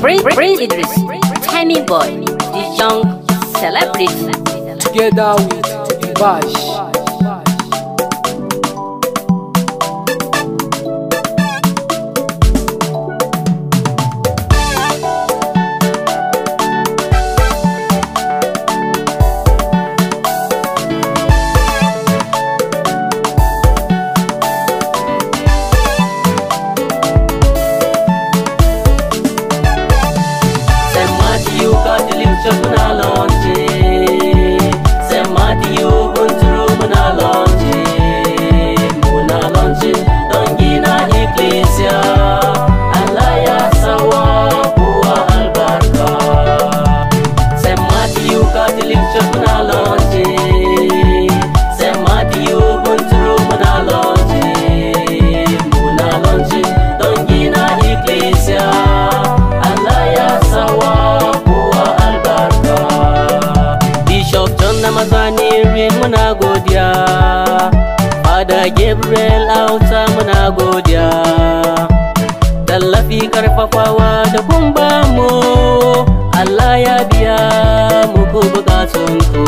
Prince Idris, Timing Boy, the young celebrity. Together with Bash. Muna godiya, Fada Gabriel auta muna godiya, tallafi karfafawa da kun bamu, Allah ya biya muku bukatunku.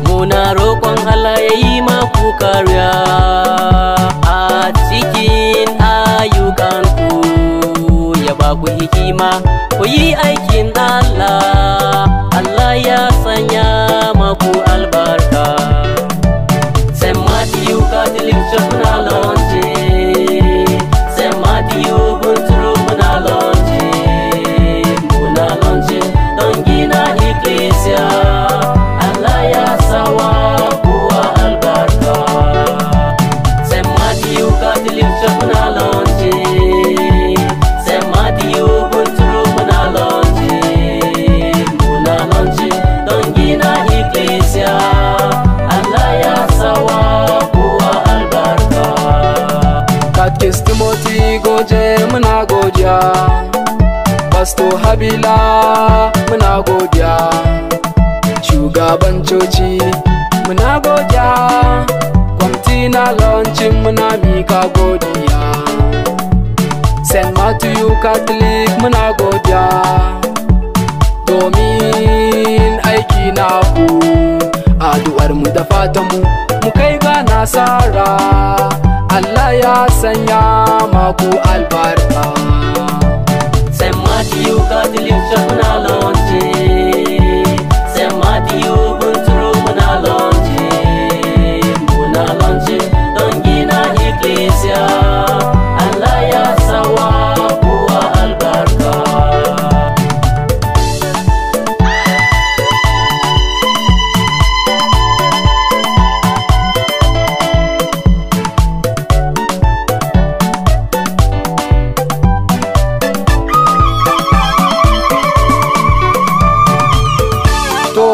Muna roƙon Allah ya yi maku kariya a cikin ayyukanku, ya ba ku hikima ku yi aikin Allah, Allah ya sanya maku albarka. Saint Matthew Catholic Church muna launche, Saint Matthew Bunturu muna launche don gina iglesia, Allah ya sawa kuwa albarka. Saint Matthew Catholic Church muna launche, Saint Matthew Bunturu muna launche don gina iglesia, Allah ya sawa kuwa albarka. Katkis Timothy Goje muna godiya, Pastor Habila muna godiya, shugaban coci muna godiya, kwamiti na launcin muna mika godiya, Saint Matthew Catholic muna godiya domin aiki na ku, addu'ar mu da fatan mu kai ga nasara, Allah ya sanya maku albarka. Saint Matthew Catholic Church muna launche, Saint Matthew Bunturu muna launche don gina iglesia, Allah ya sawa kuwa albarka.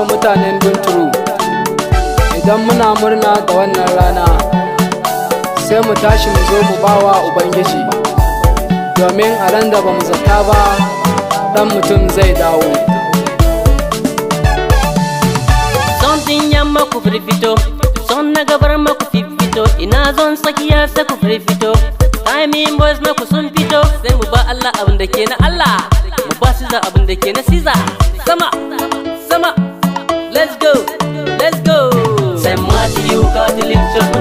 Mutanen Bunturu, idan muna murna da wannan rana sai mu tashi mu zo mu bawa Ubangiji, domin a ran da ba mu zata ba dan mutum zai dawo. Son din yamma ku firfito, son na gabar maku fifito, ina zon tsakiya sai ku firfito, Timing Boys na ku sun fito, sai mu ba Allah abin da ke na Allah, mu ba Siza abin da ke na Siza. Sama sama, let's go, let's go. Saint Matthew Catholic Church